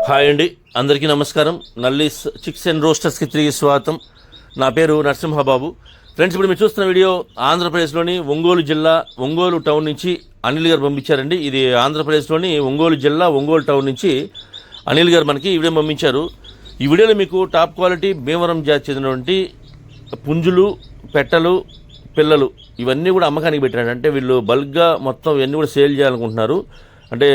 Hi అండి, అందరికీ నమస్కారం. నల్లీస్ చిక్స్ అండ్ రోస్టర్స్కి తిరిగి స్వాగతం. నా పేరు నరసింహబాబు. ఫ్రెండ్స్, ఇప్పుడు మీరు చూస్తున్న వీడియో ఆంధ్రప్రదేశ్లోని ఒంగోలు జిల్లా ఒంగోలు టౌన్ నుంచి అనిల్ గారు పంపించారండి. ఇది ఆంధ్రప్రదేశ్లోని ఒంగోలు జిల్లా ఒంగోలు టౌన్ నుంచి అనిల్ గారు మనకి ఈ వీడియో పంపించారు. ఈ వీడియోలో మీకు టాప్ క్వాలిటీ భీమవరం జాతి చెందినటువంటి పుంజులు, పెట్టలు, పిల్లలు ఇవన్నీ కూడా అమ్మకానికి పెట్టారు. అంటే వీళ్ళు బల్క్గా మొత్తం ఇవన్నీ కూడా సేల్ చేయాలనుకుంటున్నారు. అంటే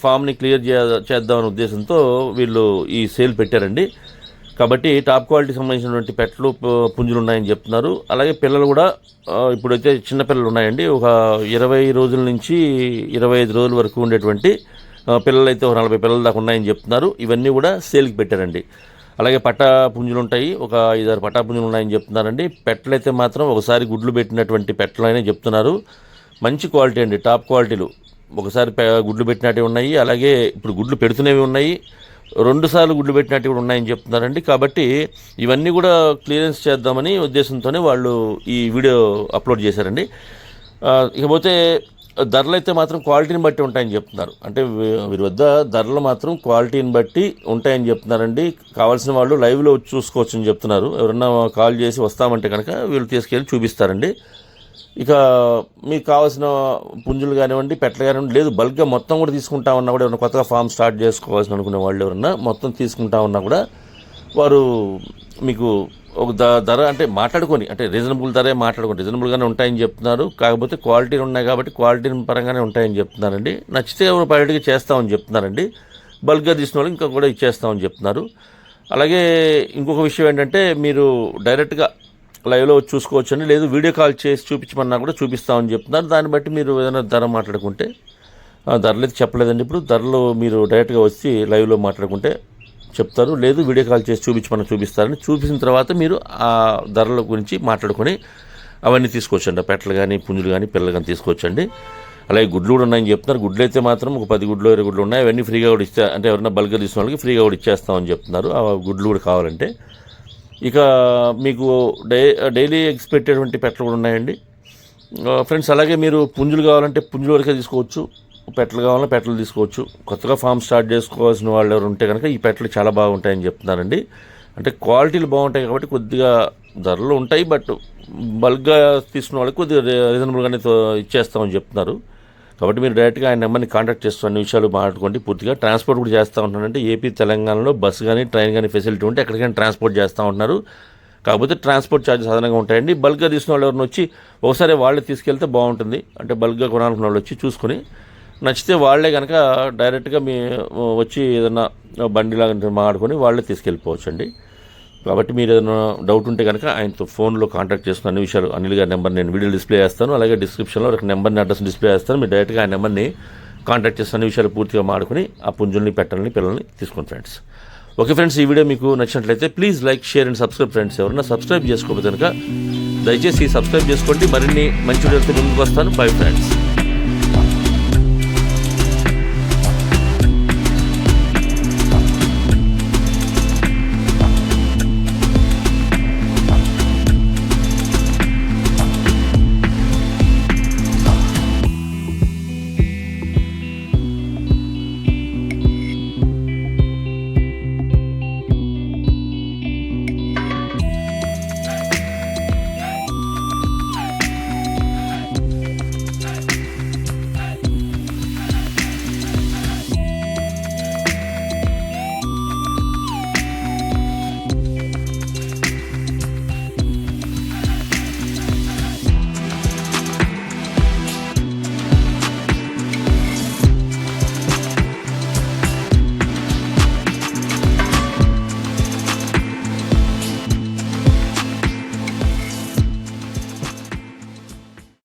ఫామ్ని క్లియర్ చేద్దామనే ఉద్దేశంతో వీళ్ళు ఈ సేల్ పెట్టారండి. కాబట్టి టాప్ క్వాలిటీకి సంబంధించినటువంటి పెట్టలు, పుంజులు ఉన్నాయని చెప్తున్నారు. అలాగే పిల్లలు కూడా ఇప్పుడైతే చిన్న పిల్లలు ఉన్నాయండి. ఒక 20 రోజుల నుంచి 25 రోజుల వరకు ఉండేటువంటి పిల్లలు అయితే ఒక 40 పిల్లల దాకా ఉన్నాయని చెప్తున్నారు. ఇవన్నీ కూడా సేల్కి పెట్టారండి. అలాగే పట్టా పుంజులు ఉంటాయి, ఒక 5-6 పట్టా పుంజులు ఉన్నాయని చెప్తున్నారండి. పెట్టలైతే మాత్రం ఒకసారి గుడ్లు పెట్టినటువంటి పెట్టలు అయినా చెప్తున్నారు. మంచి క్వాలిటీ అండి, టాప్ క్వాలిటీలు. ఒకసారి గుడ్లు పెట్టినట్టు ఉన్నాయి, అలాగే ఇప్పుడు గుడ్లు పెడుతున్నవి ఉన్నాయి, 2 సార్లు గుడ్లు పెట్టినట్టు కూడా ఉన్నాయని చెప్తున్నారండి. కాబట్టి ఇవన్నీ కూడా క్లియరెన్స్ చేద్దామని ఉద్దేశంతోనే వాళ్ళు ఈ వీడియో అప్లోడ్ చేశారండి. ఇకపోతే ధరలు అయితే మాత్రం క్వాలిటీని బట్టి ఉంటాయని చెప్తున్నారు. అంటే వీరి వద్ద ధరలు మాత్రం క్వాలిటీని బట్టి ఉంటాయని చెప్తున్నారండి. కావాల్సిన వాళ్ళు లైవ్లో చూసుకోవచ్చు అని చెప్తున్నారు. ఎవరన్నా కాల్ చేసి వస్తామంటే కనుక వీళ్ళు తీసుకెళ్ళి చూపిస్తారండి. ఇక మీకు కావాల్సిన పుంజులు కానివ్వండి, పెట్టలు కానివ్వండి, లేదు బల్క్గా మొత్తం కూడా తీసుకుంటా ఉన్నా కూడా, ఎవరైనా కొత్తగా ఫామ్ స్టార్ట్ చేసుకోవాల్సిన అనుకునే వాళ్ళు ఎవరన్నా మొత్తం తీసుకుంటా ఉన్నా కూడా వారు మీకు ఒక ధర అంటే మాట్లాడుకొని, అంటే రీజనబుల్ ధరే మాట్లాడుకొని రీజనబుల్గానే ఉంటాయని చెప్తున్నారు. కాకపోతే క్వాలిటీలు ఉన్నాయి కాబట్టి క్వాలిటీ పరంగానే ఉంటాయని చెప్తున్నారండి. నచ్చితే ఎవరు పర్యటనకి చేస్తామని చెప్తున్నారండి. బల్క్గా తీసిన వాళ్ళు ఇంకా కూడా ఇచ్చేస్తామని చెప్తున్నారు. అలాగే ఇంకొక విషయం ఏంటంటే, మీరు డైరెక్ట్గా లైవ్లో చూసుకోవచ్చు అండి, లేదు వీడియో కాల్ చేసి చూపించమన్నా కూడా చూపిస్తామని చెప్తున్నారు. దాన్ని బట్టి మీరు ఏదైనా ధర మాట్లాడుకుంటే, ధరలు అయితే చెప్పలేదండి ఇప్పుడు, ధరలు మీరు డైరెక్ట్గా వచ్చి లైవ్లో మాట్లాడుకుంటే చెప్తారు, లేదు వీడియో కాల్ చేసి చూపించమన్నా చూపిస్తారని. చూపించిన తర్వాత మీరు ఆ ధరల గురించి మాట్లాడుకొని అవన్నీ తీసుకోవచ్చండి. పెట్టలు కానీ, పుంజులు కానీ, పిల్లలు కానీ తీసుకోవచ్చండి. అలాగే గుడ్లు కూడా ఉన్నాయని చెప్తున్నారు. గుడ్లు అయితే మాత్రం ఒక 10 గుడ్లు 20 గుడ్లు ఉన్నాయి. అవన్నీ ఫ్రీగా కూడా ఇస్తే, అంటే ఎవరైనా బల్క్గా తీసుకున్న వాళ్ళకి ఫ్రీగా కూడా ఇచ్చేస్తామని చెప్తున్నారు ఆ గుడ్లు కూడా కావాలంటే. ఇక మీకు డైలీ ఎగ్స్ పెట్టేటువంటి పెట్టలు కూడా ఉన్నాయండి ఫ్రెండ్స్. అలాగే మీరు పుంజులు కావాలంటే పుంజుల వరకే తీసుకోవచ్చు, పెట్టలు కావాలంటే పెట్టలు తీసుకోవచ్చు. కొత్తగా ఫామ్ స్టార్ట్ చేసుకోవాల్సిన వాళ్ళు ఎవరు ఉంటే కనుక ఈ పెట్టలు చాలా బాగుంటాయని చెప్తున్నారండి. అంటే క్వాలిటీలు బాగుంటాయి కాబట్టి కొద్దిగా ధరలు ఉంటాయి, బట్ బల్క్గా తీసుకున్న వాళ్ళకి కొద్దిగా రీజనబుల్గానే ఇచ్చేస్తామని చెప్తున్నారు. కాబట్టి మీరు డైరెక్ట్గా ఆయన నెంబర్ని కాంటాక్ట్ చేస్తూ అన్ని విషయాలు మాట్లాడుకోండి. పూర్తిగా ట్రాన్స్పోర్ట్ కూడా చేస్తూ ఉంటున్నారంటే ఏపీ తెలంగాణలో బస్సు కానీ ట్రైన్ కానీ ఫెసిలిటీ ఉంటే ఎక్కడికైనా ట్రాన్స్పోర్ట్ చేస్తూ ఉంటున్నారు. కాకపోతే ట్రాన్స్పోర్ట్ ఛార్జెస్ అదనంగా ఉంటాయండి. బల్క్గా తీసుకున్న వాళ్ళు ఎవరిని వచ్చి ఒకసారి వాళ్ళే తీసుకెళ్తే బాగుంటుంది. అంటే బల్క్గా కొనాలనుకున్న వాళ్ళు వచ్చి చూసుకొని నచ్చితే వాళ్ళే కనుక డైరెక్ట్గా మీ వచ్చి ఏదైనా బండిలాగా మాట్లాడుకొని వాళ్ళే తీసుకెళ్ళిపోవచ్చు అండి. కాబట్టి మీరు ఏదైనా డౌట్ ఉంటే కనుక ఆయనతో ఫోన్లో కాంటాక్ట్ చేసుకున్న అన్ని విషయాలు అనిల్ గారి నెంబర్ నేను వీడియో డిస్ప్లే చేస్తాను. అలాగే డిస్క్రిప్షన్లో ఒక నెంబర్ని, అడ్రస్ డిస్ప్లే చేస్తాను. మీరు డైరెక్ట్గా ఆ నెంబర్ని కాంటాక్ట్ చేస్తున్న అన్ని విషయాలు పూర్తిగా మాడుకొని ఆ పుంజుల్ని, పెట్టల్ని, పిల్లల్ని తీసుకోండి ఫ్రెండ్స్. ఓకే ఫ్రెండ్స్, ఈ వీడియో మీకు నచ్చినట్లయితే please like, share and subscribe friends. ఎవరైనా సబ్స్క్రైబ్ చేసుకోకపోతే కనుక దయచేసి సబ్స్క్రైబ్ చేసుకోండి. మరిన్ని మంచి వీడియోలతో ముందుకు వస్తాను. Bye friends.